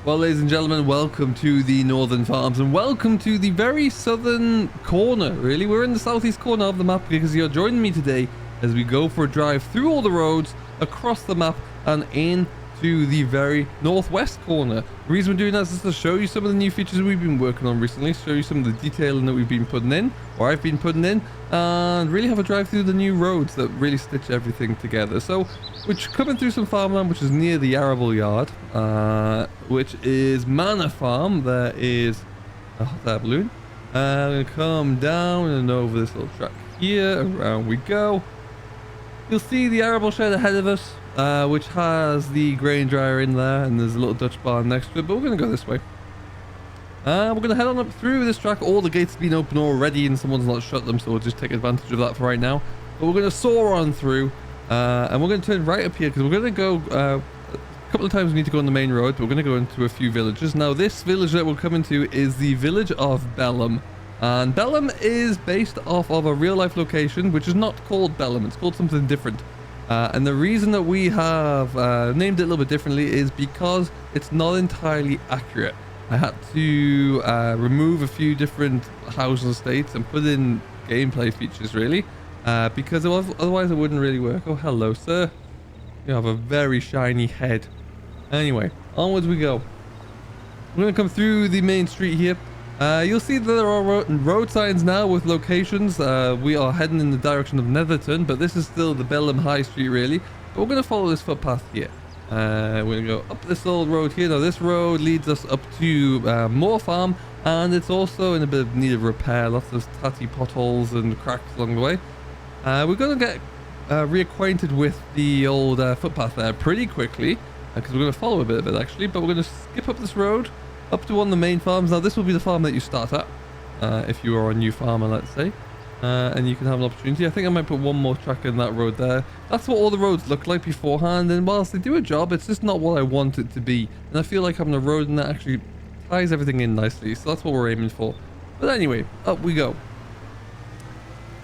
Well, ladies and gentlemen, welcome to the Northern Farms and welcome to the very southern corner, really. We're in the southeast corner of the map because you're joining me today as we go for a drive through all the roads, across the map and into the very northwest corner. The reason we're doing that is just to show you some of the new features we've been working on recently, show you some of the detailing that we've been putting in, or I've been putting in, and really have a drive through the new roads that really stitch everything together. So we're coming through some farmland which is near the arable yard, which is Manor Farm. There is a hot air balloon. I'm going to come down and over this little track here, around we go. You'll see the arable shed ahead of us, which has the grain dryer in there, and there's a little Dutch barn next to it, but we're going to go this way. We're going to head on up through this track. All the gates have been open already and someone's not shut them, so we'll just take advantage of that for right now. But we're going to soar on through, and we're going to turn right up here because we're going to go, a couple of times we need to go on the main road, but we're going to go into a few villages. Now this village that we'll come into is the village of Bellum. And Bellum is based off of a real life location, which is not called Bellum, it's called something different. And the reason that we have named it a little bit differently is because it's not entirely accurate. I had to remove a few different housing estates and put in gameplay features, really, because otherwise it wouldn't really work. Oh, hello, sir. You have a very shiny head. Anyway, onwards we go. We're going to come through the main street here. You'll see that there are road signs now with locations. We are heading in the direction of Netherton, but this is still the Bellum High Street, really. But we're going to follow this footpath here. We're going to go up this old road here. Now this road leads us up to Moor Farm, and it's also in a bit of need of repair. Lots of tatty potholes and cracks along the way. We're going to get reacquainted with the old footpath there pretty quickly, because we're going to follow a bit of it actually, but we're going to skip up this road up to one of the main farms. Now this will be the farm that you start at, if you are a new farmer, let's say. And you can have an opportunity. I think I might put one more track in that road there. That's what all the roads look like beforehand, and whilst they do a job, it's just not what I want it to be. And I feel like having a road in that actually ties everything in nicely, so that's what we're aiming for. But anyway, up we go.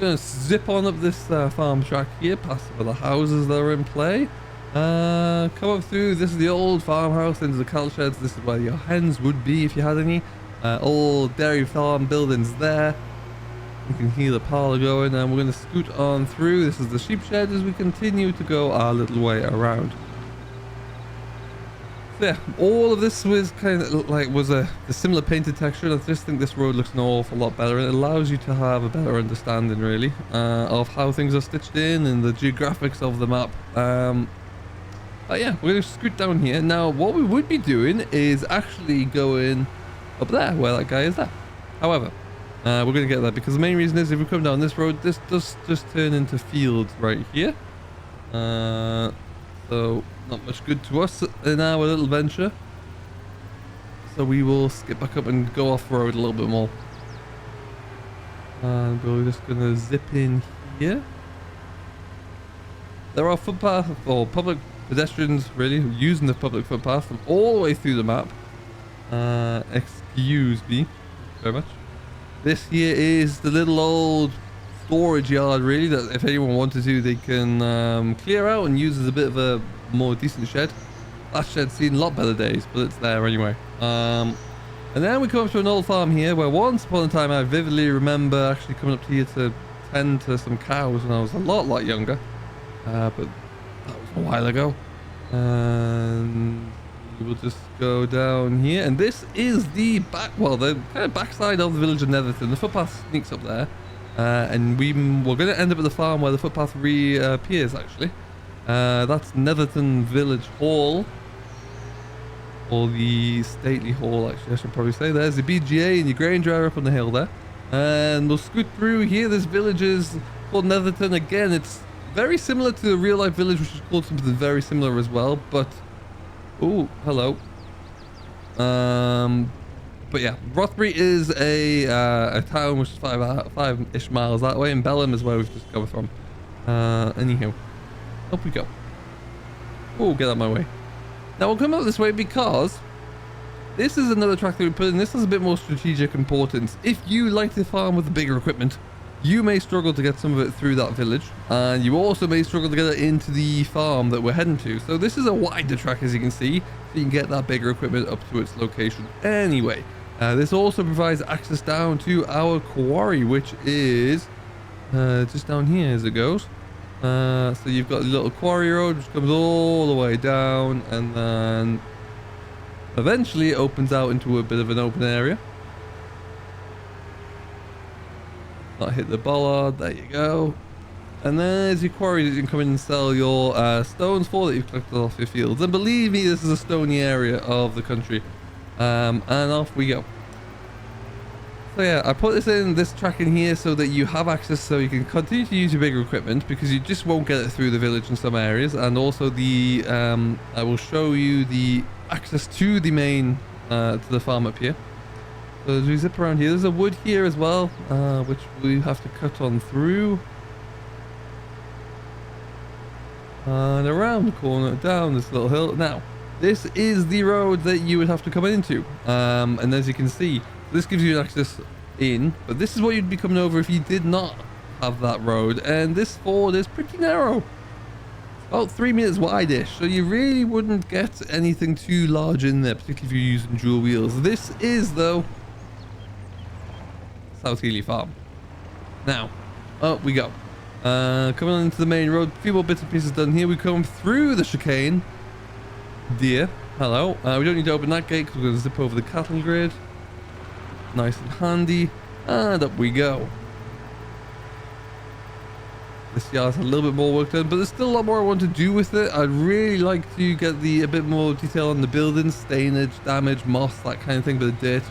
Gonna zip on up this farm track here, past some of the houses that are in play. Come up through, this is the old farmhouse, into the cattle sheds. This is where your hens would be if you had any. Old dairy farm buildings there. You can hear the parlour going, and we're going to scoot on through. This is the sheep shed as we continue to go our little way around. So yeah, all of this was kind of like a similar painted texture, and I just think this road looks an awful lot better, and it allows you to have a better understanding, really, of how things are stitched in and the geographics of the map. Yeah, we're going to scoot down here. Now, what we would be doing is actually going up there, where that guy is there. However, we're going to get that because the main reason is if we come down this road, this does just turn into fields right here. So, not much good to us in our little venture. So we will skip back up and go off-road a little bit more. And we're just going to zip in here. There are footpaths or public pedestrians really using the public footpath from all the way through the map. Excuse me very much. This here is the little old storage yard, really, that if anyone wanted to, they can clear out and use as a bit of a more decent shed. That shed's seen a lot better days, but it's there anyway. And then we come up to an old farm here where once upon a time I vividly remember actually coming up here to tend to some cows when I was a lot younger. But that was a while ago. And we'll just go down here, and this is the the kind of backside of the village of Netherton. The footpath sneaks up there, and we're going to end up at the farm where the footpath reappears actually. That's Netherton Village Hall, or the stately hall actually I should probably say. There's the BGA and your grain dryer up on the hill there, and we'll scoot through here. This village is called Netherton. Again, it's very similar to the real life village, which is called something very similar as well, but oh, hello. But yeah, Rothbury is a town which is five-ish miles that way, and Bellum is where we've just come from. Anyhow, up we go. Oh, get out of my way. Now we'll come out this way because this is another track that we put in. This has a bit more strategic importance. If you like to farm with the bigger equipment, you may struggle to get some of it through that village, and you also may struggle to get it into the farm that we're heading to. So this is a wider track, as you can see, so you can get that bigger equipment up to its location anyway. This also provides access down to our quarry, which is just down here as it goes. So you've got a little quarry road which comes all the way down, and then eventually it opens out into a bit of an open area. Not hit the bollard, there you go. And there's your quarry that you can come in and sell your stones for that you've collected off your fields. And believe me, this is a stony area of the country. And off we go. So yeah, I put this track in here so that you have access, so you can continue to use your bigger equipment, because you just won't get it through the village in some areas. And also the I will show you the access to the main to the farm up here. So as we zip around here, there's a wood here as well, which we have to cut on through. And around the corner, down this little hill. Now, this is the road that you would have to come into. And as you can see, this gives you access in, but this is what you'd be coming over if you did not have that road. And this ford is pretty narrow. It's about 3 meters wide-ish, so you really wouldn't get anything too large in there, particularly if you're using dual wheels. This is, though, South Healy Farm. Now, up we go. Coming on into the main road, a few more bits and pieces done here. We come through the chicane. Deer, hello. We don't need to open that gate because we're going to zip over the cattle grid. Nice and handy. And up we go. This yard's a little bit more work done, but there's still a lot more I want to do with it. I'd really like to get a bit more detail on the buildings, stainage, damage, moss, that kind of thing, but dirt.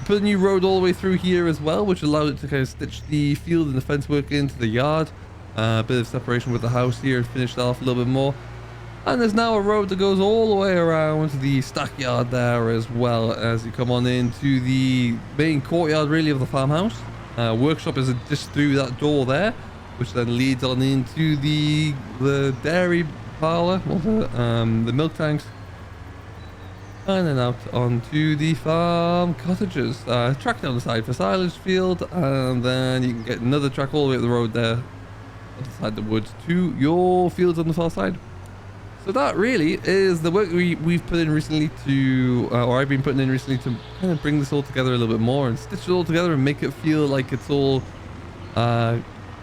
Put a new road all the way through here as well, which allowed it to kind of stitch the field and the fence work into the yard. A bit of separation with the house here and finish that off a little bit more. And there's now a road that goes all the way around the stackyard there, as well as you come on into the main courtyard really of the farmhouse. Workshop is just through that door there, which then leads on into the dairy parlour, or the milk tanks. And then out onto the farm cottages. Track down the side for silage field, and then you can get another track all the way up the road there, outside the woods, to your fields on the far side. So that really is the work we've put in recently to, or I've been putting in recently to kind of bring this all together a little bit more and stitch it all together and make it feel like it's all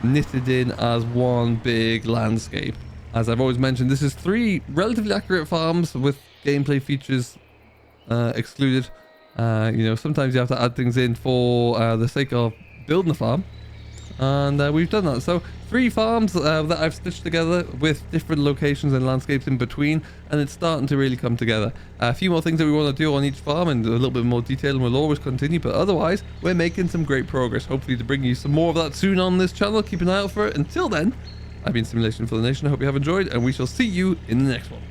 knitted in as one big landscape. As I've always mentioned, this is 3 relatively accurate farms with gameplay features excluded. You know, sometimes you have to add things in for the sake of building a farm, and we've done that. So 3 farms that I've stitched together with different locations and landscapes in between, and it's starting to really come together. A few more things that we want to do on each farm and a little bit more detail, and we'll always continue, but otherwise we're making some great progress, hopefully to bring you some more of that soon on this channel. Keep an eye out for it. Until then, I've been Simulation for the Nation. I hope you have enjoyed, and we shall see you in the next one.